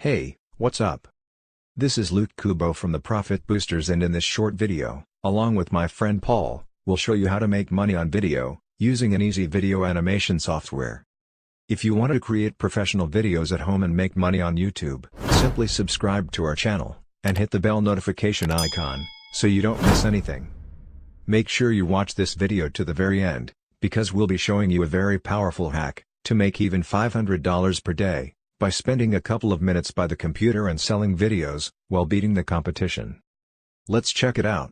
Hey, what's up? This is Luke Kubo from the Profit Boosters, and in this short video, along with my friend Paul, we'll show you how to make money on video, using an easy video animation software. If you want to create professional videos at home and make money on YouTube, simply subscribe to our channel, and hit the bell notification icon, so you don't miss anything. Make sure you watch this video to the very end, because we'll be showing you a very powerful hack, to make even $500 per day, by spending a couple of minutes by the computer and selling videos, while beating the competition. Let's check it out.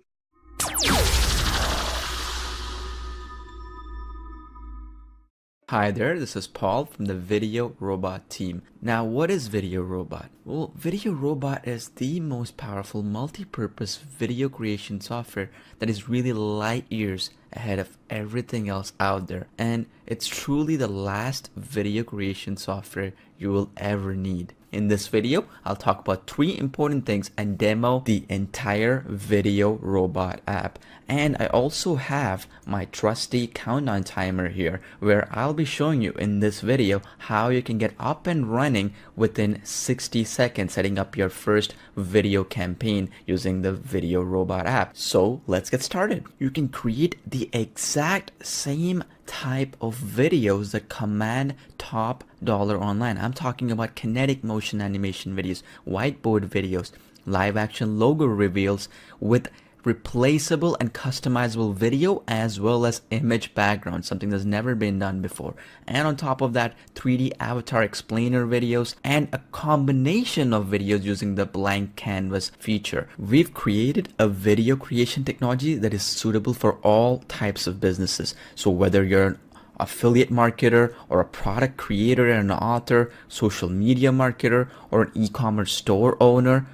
Hi there, this is Paul from the Video Robot team. Now, what is Video Robot? Well, Video Robot is the most powerful multi-purpose video creation software that is really light years ahead of everything else out there. And it's truly the last video creation software you will ever need. In this video, I'll talk about 3 important things and demo the entire Video Robot app. And I also have my trusty countdown timer here, where I'll be showing you in this video how you can get up and running within 60 seconds setting up your first video campaign using the Video Robot app. So let's get started. You can create the exact same type of videos that command top dollar online. I'm talking about kinetic motion animation videos, whiteboard videos, live action logo reveals with replaceable and customizable video as well as image background, something that's never been done before. And on top of that, 3D avatar explainer videos and a combination of videos using the blank canvas feature. We've created a video creation technology that is suitable for all types of businesses. So whether you're an affiliate marketer or a product creator and an author, social media marketer, or an e-commerce store owner,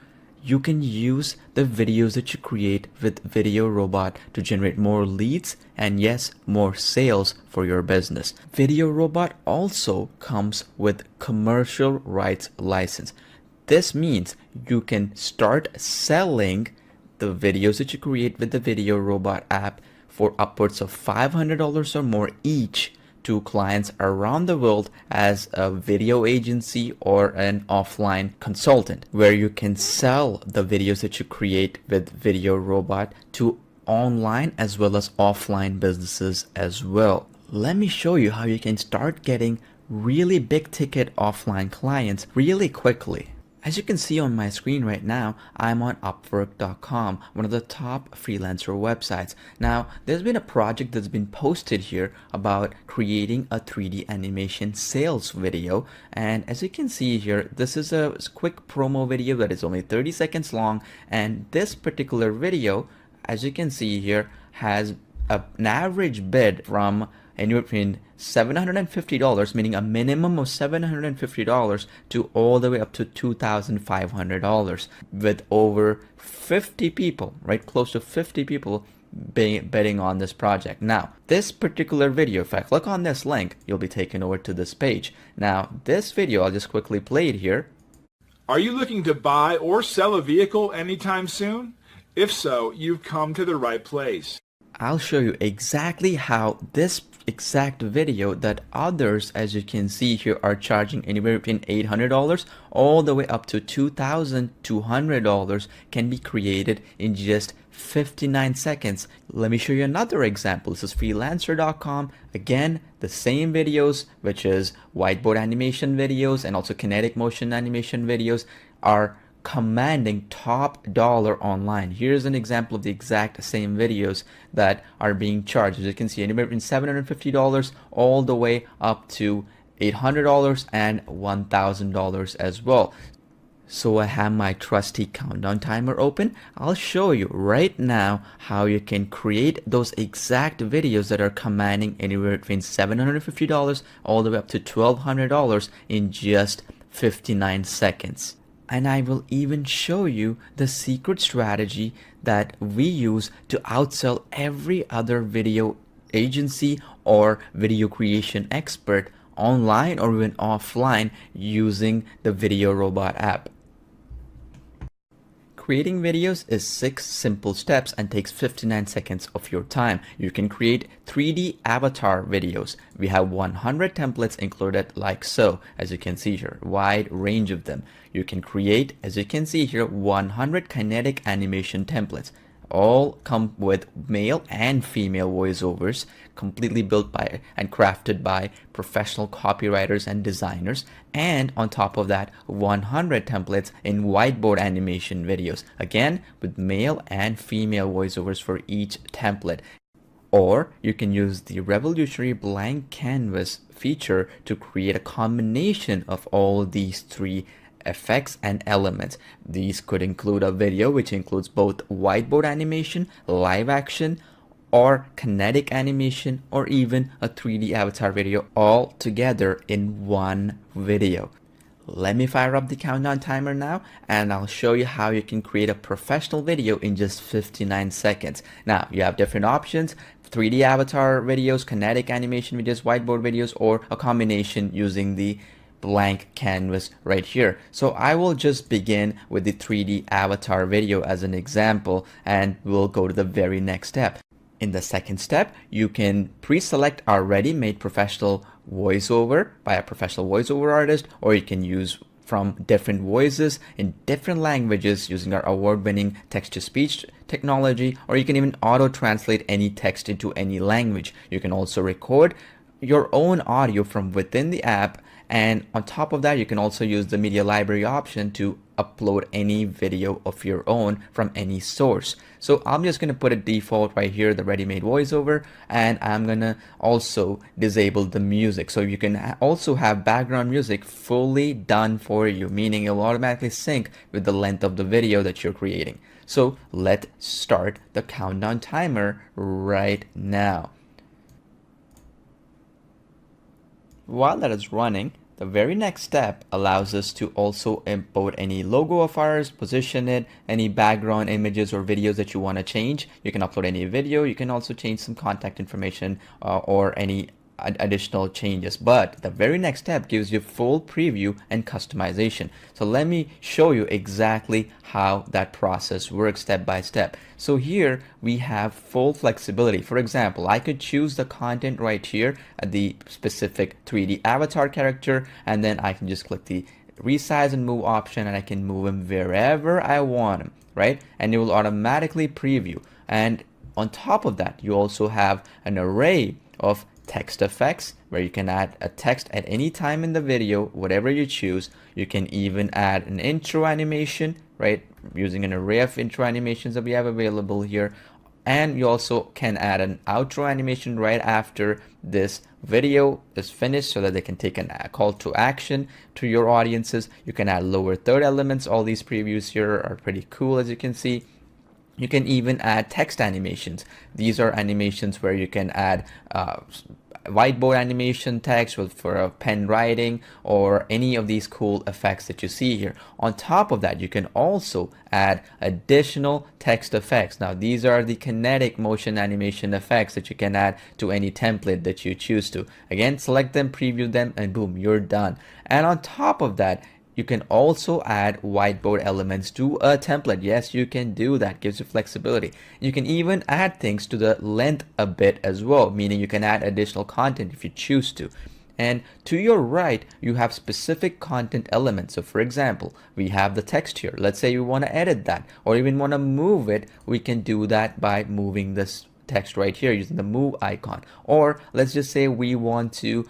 you can use the videos that you create with Video Robot to generate more leads and, yes, more sales for your business. Video Robot also comes with commercial rights license. This means you can start selling the videos that you create with the Video Robot app for upwards of $500 or more each to clients around the world as a video agency or an offline consultant, where you can sell the videos that you create with Video Robot to online as well as offline businesses as well. Let me show you how you can start getting really big ticket offline clients really quickly. As you can see on my screen right now, I'm on Upwork.com, one of the top freelancer websites. Now, there's been a project that's been posted here about creating a 3D animation sales video. And as you can see here, this is a quick promo video that is only 30 seconds long. And this particular video, as you can see here, has an average bid from anywhere between $750, meaning a minimum of $750, to all the way up to $2,500, with over 50 people, right, close to 50 people betting on this project. Now, this particular video, if I click on this link, you'll be taken over to this page. Now, this video, I'll just quickly play it here. Are you looking to buy or sell a vehicle anytime soon? If so, you've come to the right place. I'll show you exactly how this exact video that others, as you can see here, are charging anywhere between $800 all the way up to $2,200 can be created in just 59 seconds. Let me show you another example. This is freelancer.com. Again, the same videos, which is whiteboard animation videos and also kinetic motion animation videos, are commanding top dollar online. Here's an example of the exact same videos that are being charged. As you can see, anywhere between $750 all the way up to $800 and $1,000 as well. So I have my trusty countdown timer open. I'll show you right now how you can create those exact videos that are commanding anywhere between $750 all the way up to $1,200 in just 59 seconds. And I will even show you the secret strategy that we use to outsell every other video agency or video creation expert online or even offline using the Video Robot app. Creating videos is 6 simple steps and takes 59 seconds of your time. You can create 3D avatar videos. We have 100 templates included like so, as you can see here, wide range of them. You can create, as you can see here, 100 kinetic animation templates. All come with male and female voiceovers, completely built by and crafted by professional copywriters and designers, and on top of that 100 templates in whiteboard animation videos, again with male and female voiceovers for each template. Or you can use the revolutionary blank canvas feature to create a combination of all these 3 effects and elements. These could include a video which includes both whiteboard animation, live action, or kinetic animation, or even a 3D avatar video all together in one video. Let me fire up the countdown timer now and I'll show you how you can create a professional video in just 59 seconds. Now you have different options: 3D avatar videos, kinetic animation videos, whiteboard videos, or a combination using the blank canvas right here. So I will just begin with the 3D avatar video as an example, and we'll go to the very next step. In the second step, you can pre-select our ready-made professional voiceover by a professional voiceover artist, or you can use from different voices in different languages using our award-winning text-to-speech technology, or you can even auto-translate any text into any language. You can also record your own audio from within the app, and on top of that you can also use the media library option to upload any video of your own from any source. So I'm just going to put a default right here, the ready-made voiceover, and I'm going to also disable the music. So you can also have background music fully done for you, meaning it'll automatically sync with the length of the video that you're creating. So let's start the countdown timer right now. While that is running, the very next step allows us to also import any logo of ours, position it, any background images or videos that you want to change. You can upload any video. You can also change some contact information or any additional changes. But the very next step gives you full preview and customization. So let me show you exactly how that process works step by step. So here we have full flexibility. For example, I could choose the content right here at the specific 3D avatar character, and then I can just click the resize and move option, and I can move him wherever I want him, right? And it will automatically preview. And on top of that, you also have an array of text effects where you can add a text at any time in the video, whatever you choose. You can even add an intro animation, right, using an array of intro animations that we have available here. And you also can add an outro animation right after this video is finished so that they can take a call to action to your audiences. You can add lower third elements. All these previews here are pretty cool, as you can see. You can even add text animations. These are animations where you can add whiteboard animation text for pen writing or any of these cool effects that you see here. On top of that, you can also add additional text effects. Now, these are the kinetic motion animation effects that you can add to any template that you choose to. Again, select them, preview them, and boom, you're done. And on top of that, you can also add whiteboard elements to a template. Yes, you can do that. Gives you flexibility. You can even add things to the length a bit as well, meaning you can add additional content if you choose to. And to your right, you have specific content elements. So for example, we have the text here. Let's say we want to edit that or even want to move it. We can do that by moving this text right here using the move icon. Or let's just say we want to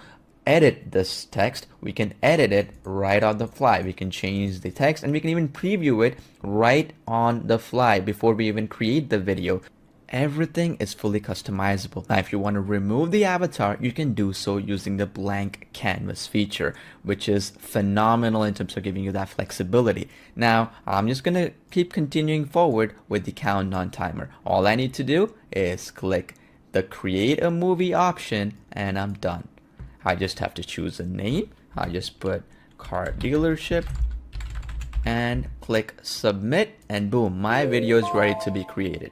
edit this text. We can edit it right on the fly. We can change the text and we can even preview it right on the fly before we even create the video. Everything is fully customizable. Now, if you want to remove the avatar, you can do so using the blank canvas feature, which is phenomenal in terms of giving you that flexibility. Now, I'm just going to keep continuing forward with the countdown timer. All I need to do is click the create a movie option and I'm done. I just have to choose a name. I just put car dealership and click submit, and boom, my video is ready to be created.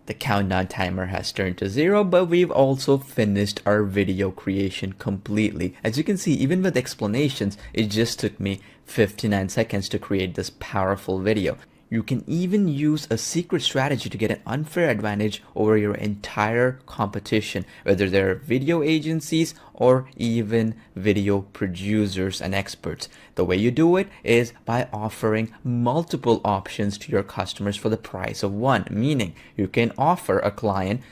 The countdown timer has turned to 0, but we've also finished our video creation completely. As you can see, even with explanations, it just took me 59 seconds to create this powerful video. You can even use a secret strategy to get an unfair advantage over your entire competition, whether they're video agencies or even video producers and experts. The way you do it is by offering multiple options to your customers for the price of one, meaning you can offer a client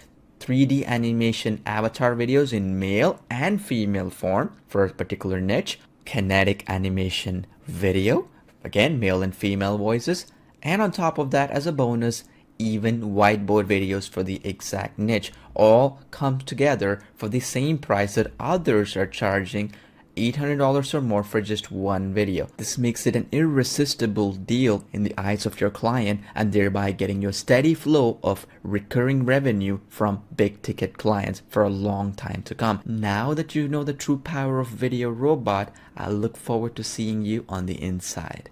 3D animation avatar videos in male and female form for a particular niche, kinetic animation video, again male and female voices, and on top of that, as a bonus, even whiteboard videos for the exact niche, all come together for the same price that others are charging, $800 or more for just one video. This makes it an irresistible deal in the eyes of your client, and thereby getting you a steady flow of recurring revenue from big ticket clients for a long time to come. Now that you know the true power of Video Robot, I look forward to seeing you on the inside.